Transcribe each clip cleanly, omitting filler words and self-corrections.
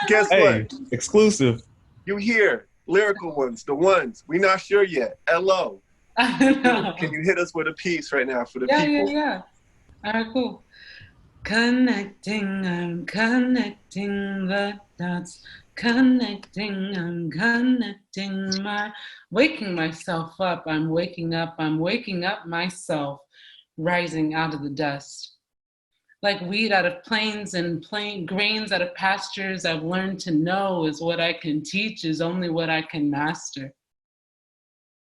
Guess Hey, what? exclusive. You here. Lyrical Ones, the ones. We not sure yet. Hello. Can you hit us with a piece right now for the people? Yeah. All right, cool. Connecting, I'm connecting the dots. Connecting, I'm connecting waking myself up. I'm waking up myself, rising out of the dust. Like weed out of plains and grains out of pastures, I've learned to know is what I can teach, is only what I can master.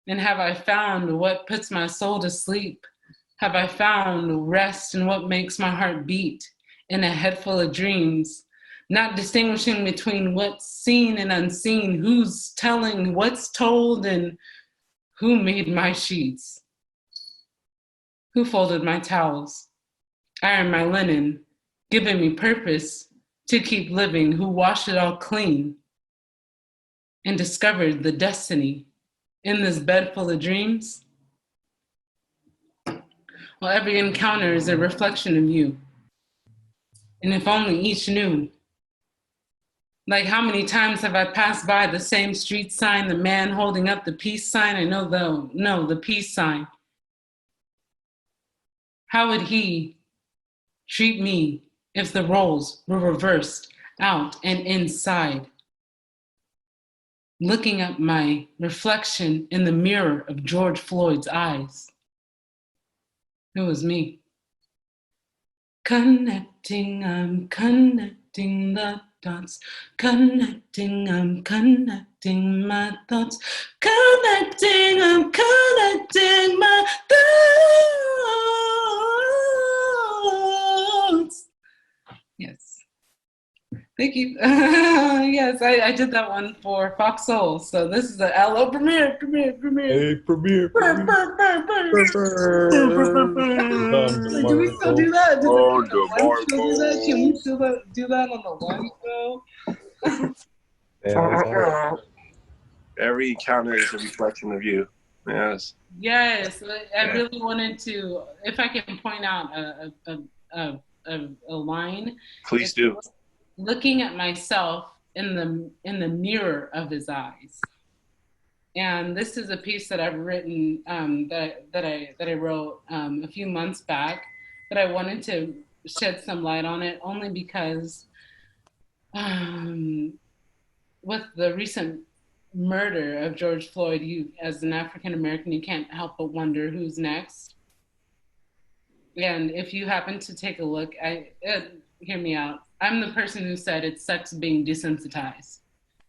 And have I found what puts my soul to sleep? Have I found rest in what makes my heart beat in a head full of dreams? Not distinguishing between what's seen and unseen, who's telling what's told, and who made my sheets, who folded my towels, ironed my linen, giving me purpose to keep living, who washed it all clean and discovered the destiny in this bed full of dreams. Well, every encounter is a reflection of you. And if only each knew. Like how many times have I passed by the same street sign, the man holding up the peace sign? I know the peace sign. How would he treat me if the roles were reversed out and inside? Looking at my reflection in the mirror of George Floyd's eyes. It was me. Connecting, I'm connecting the dots. Connecting, I'm connecting my thoughts. Connecting, I'm connecting my thoughts. Yes. Thank you. Yes, I did that one for Fox Soul. So this is a LO premiere. Hey, premiere. Wait, do we still do that? Can we still do that on the one show? Yeah, Every encounter is a reflection of you. Yes. Yes, I really wanted to. If I can point out a line. Please do. Looking at myself in the mirror of his eyes. And this is a piece that I've written that I wrote a few months back, but I wanted to shed some light on it only because with the recent murder of George Floyd, you as an African American, you can't help but wonder who's next. And if you happen to take a look, hear me out. I'm the person who said it sucks being desensitized.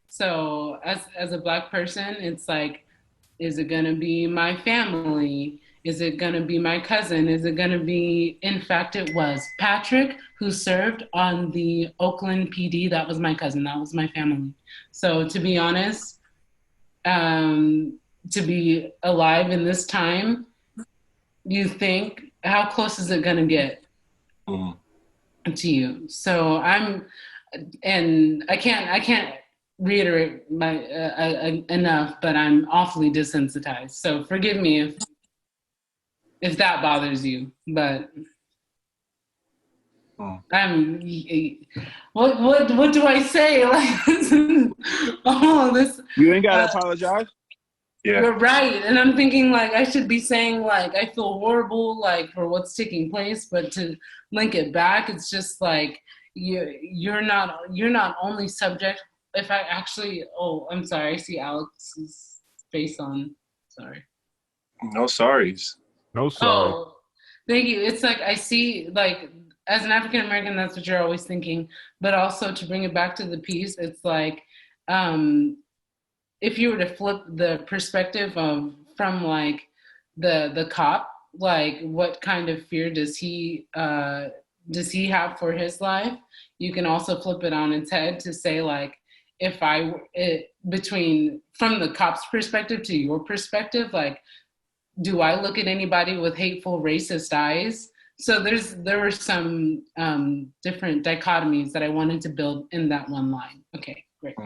So as a Black person, it's like, is it gonna be my family? Is it gonna be my cousin? Is it gonna be, in fact, it was Patrick who served on the Oakland PD. That was my cousin, that was my family. So to be honest, to be alive in this time, you think, how close is it gonna get? To you. So I can't reiterate my enough, but I'm awfully desensitized. So forgive me if that bothers you, but I'm what do I say? Like this. You ain't gotta apologize. Yeah. You're right. And I'm thinking like I should be saying like I feel horrible like for what's taking place, but to link it back, it's just like you're not only subject. If I actually I'm sorry, I see Alex's face on. Sorry. No sorries. no sorry. Oh, thank you. It's like I see like as an African American, that's what you're always thinking. But also to bring it back to the piece, it's like if you were to flip the perspective of from like the cop, like what kind of fear does he have for his life? You can also flip it on its head to say like, if between from the cop's perspective to your perspective, like, do I look at anybody with hateful racist eyes? So there were some different dichotomies that I wanted to build in that one line. Okay, great.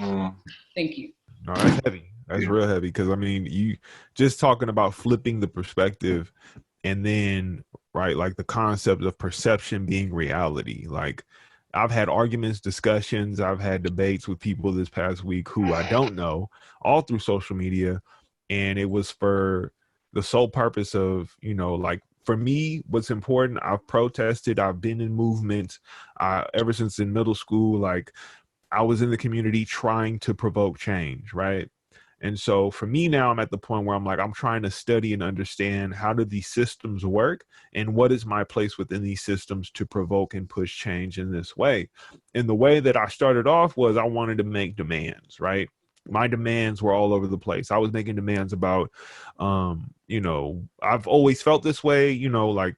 Thank you. No, that's heavy. That's real heavy because I mean, you just talking about flipping the perspective, and then right, like the concept of perception being reality. Like I've had arguments, discussions, I've had debates with people this past week who I don't know, all through social media. And it was for the sole purpose of, you know, like, for me, what's important, I've protested, I've been in movements ever since in middle school. Like, I was in the community trying to provoke change, right? And so for me now, I'm at the point where I'm like, I'm trying to study and understand how do these systems work and what is my place within these systems to provoke and push change in this way. And the way that I started off was I wanted to make demands, right? My demands were all over the place. I was making demands about, you know, I've always felt this way, you know, like,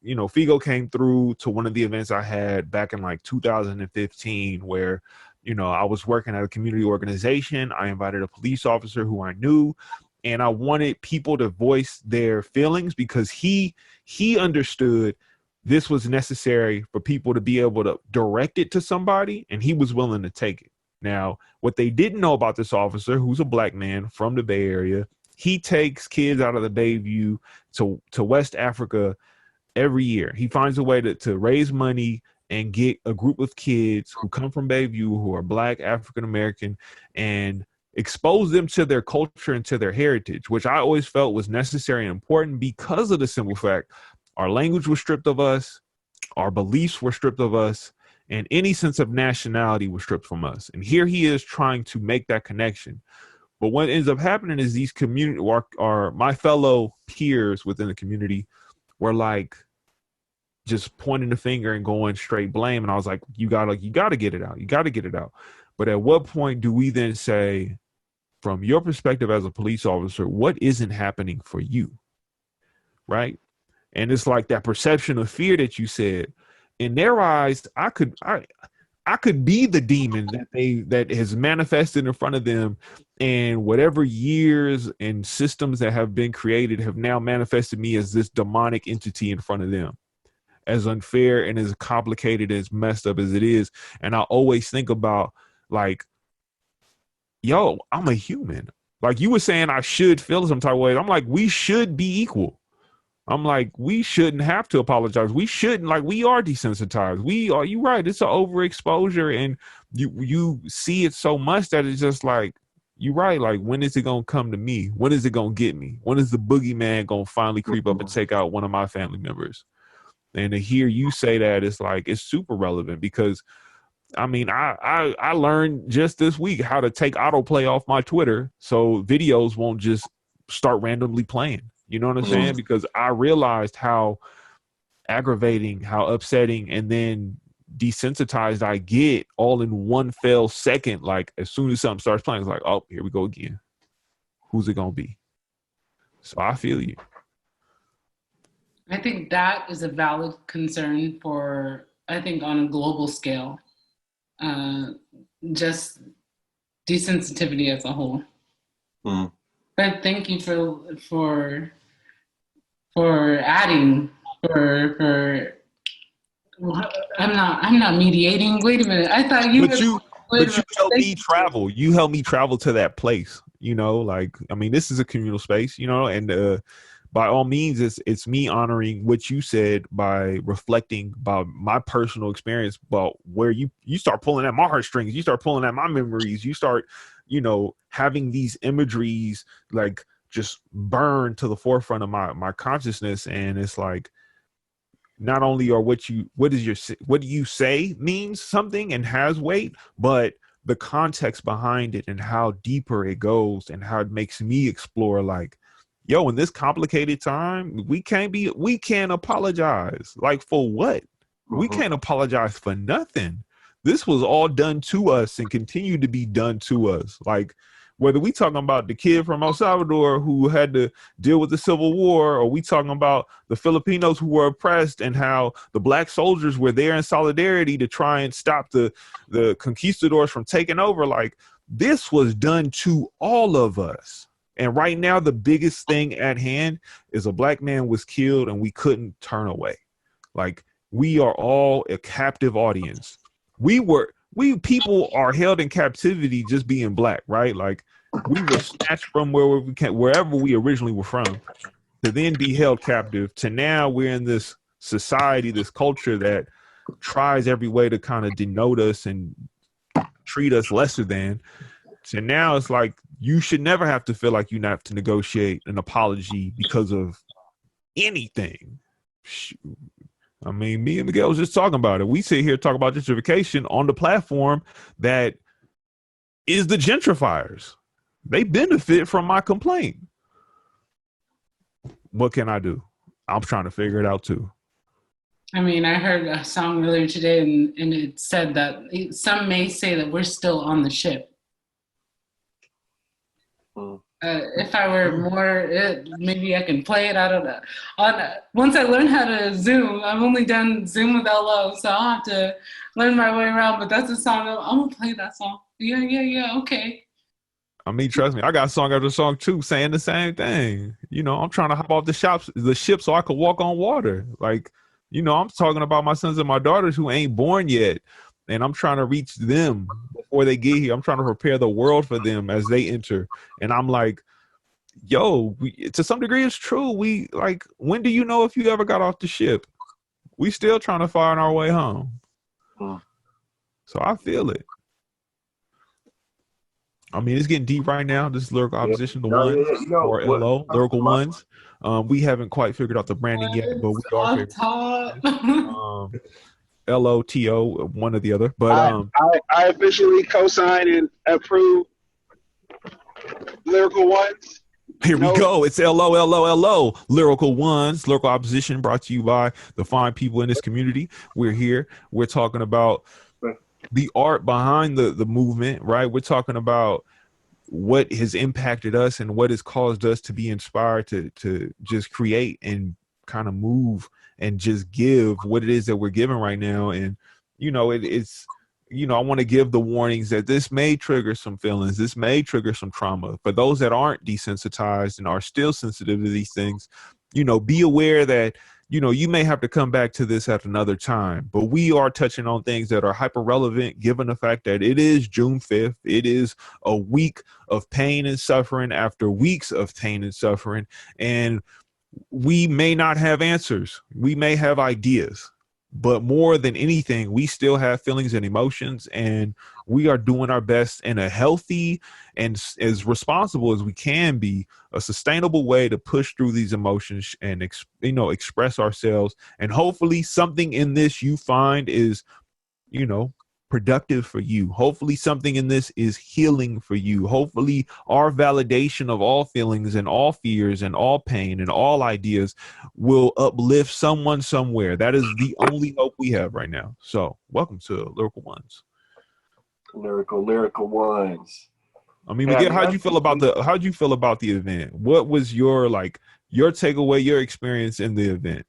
you know, Figo came through to one of the events I had back in like 2015 where, you know, I was working at a community organization. I invited a police officer who I knew, and I wanted people to voice their feelings because he understood this was necessary for people to be able to direct it to somebody, and he was willing to take it. Now, what they didn't know about this officer, who's a black man from the Bay Area, he takes kids out of the Bayview to West Africa every year. He finds a way to raise money and get a group of kids who come from Bayview, who are black, African American, and expose them to their culture and to their heritage, which I always felt was necessary and important because of the simple fact our language was stripped of us, our beliefs were stripped of us, and any sense of nationality was stripped from us. And here he is trying to make that connection. But what ends up happening is these community or my fellow peers within the community were like just pointing the finger and going straight blame. And I was like, you gotta get it out. You gotta get it out. But at what point do we then say, from your perspective as a police officer, what isn't happening for you? Right? And it's like that perception of fear that you said. In their eyes, I could be the demon that has manifested in front of them, and whatever years and systems that have been created have now manifested me as this demonic entity in front of them, as unfair and as complicated, as messed up as it is. And I always think about, like, yo, I'm a human. Like you were saying, I should feel some type of way. I'm like, we should be equal. I'm like, we shouldn't have to apologize. We shouldn't, like, we are desensitized. You're right. It's an overexposure, and you see it so much that it's just like, you're right. Like, when is it going to come to me? When is it going to get me? When is the boogeyman going to finally creep up and take out one of my family members? And to hear you say that, it's like, it's super relevant because, I mean, I learned just this week how to take autoplay off my Twitter so videos won't just start randomly playing. You know what I'm saying? Because I realized how aggravating, how upsetting, and then desensitized I get all in one fell second. Like, as soon as something starts playing, it's like, oh, here we go again. Who's it going to be? So I feel you. I think that is a valid concern for, I think, on a global scale, just desensitivity as a whole. But thank you for adding, for I'm not mediating. Wait a minute. I thought you But you helped me travel. You helped me travel to that place. You know, like, I mean, this is a communal space, you know, and by all means, it's me honoring what you said by reflecting about my personal experience, about where you start pulling at my heartstrings, you start pulling at my memories, you start, you know, having these imageries like just burn to the forefront of my consciousness. And it's like, not only are what do you say means something and has weight, but the context behind it and how deeper it goes and how it makes me explore, like, yo, in this complicated time, we can't apologize. Like, for what? We can't apologize for nothing. This was all done to us and continue to be done to us. Like, whether we talking about the kid from El Salvador who had to deal with the Civil War, or we talking about the Filipinos who were oppressed and how the black soldiers were there in solidarity to try and stop the conquistadors from taking over. Like, this was done to all of us. And right now, the biggest thing at hand is a black man was killed and we couldn't turn away. Like, we are all a captive audience. We people are held in captivity just being black, right? Like, we were snatched from wherever we originally were from, to then be held captive, to now we're in this society, this culture that tries every way to kind of denote us and treat us lesser than. So now it's like you should never have to feel like you have to negotiate an apology because of anything. Shoot. I mean, me and Miguel was just talking about it. We sit here talk about gentrification on the platform that is the gentrifiers. They benefit from my complaint. What can I do? I'm trying to figure it out too. I mean, I heard a song earlier today and it said that some may say that we're still on the ship. If I were more, maybe I can play it. I don't know. Once I learn how to Zoom, I've only done Zoom with LO, so I'll have to learn my way around. But that's a song. I'm gonna play that song. Yeah. Okay. I mean, trust me, I got song after song too saying the same thing. You know, I'm trying to hop off the ship so I could walk on water. Like, you know, I'm talking about my sons and my daughters who ain't born yet. And I'm trying to reach them before they get here. I'm trying to prepare the world for them as they enter. And I'm like, yo, to some degree, it's true. We like, when do you know if you ever got off the ship? We still trying to find our way home. So I feel it. I mean, it's getting deep right now. This is Lyrical Opposition, the Ones, or LO, Lyrical Ones. We haven't quite figured out the branding yet, but we are. LOTO, one or the other. But I officially co-signed and approved Lyrical Ones. Here we go. It's LO, Lyrical Ones, Lyrical Opposition, brought to you by the fine people in this community. We're here. We're talking about the art behind the movement, right? We're talking about what has impacted us and what has caused us to be inspired to just create and kind of move and just give what it is that we're giving right now. And, you know, it's, you know, I want to give the warnings that this may trigger some feelings. This may trigger some trauma. For those that aren't desensitized and are still sensitive to these things, you know, be aware that, you know, you may have to come back to this at another time. But we are touching on things that are hyper relevant, given the fact that it is June 5th. It is a week of pain and suffering after weeks of pain and suffering. And we may not have answers. We may have ideas, but more than anything, we still have feelings and emotions, and we are doing our best in a healthy and as responsible as we can be, a sustainable way to push through these emotions and, express ourselves. And hopefully something in this you find is, you know, productive for you. Hopefully something in this is healing for you. Hopefully our validation of all feelings and all fears and all pain and all ideas will uplift someone somewhere. That is the only hope we have right now. So welcome to Lyrical Ones. Lyrical Ones. I mean, Miguel, how'd you feel about the event? What was your takeaway, your experience in the event?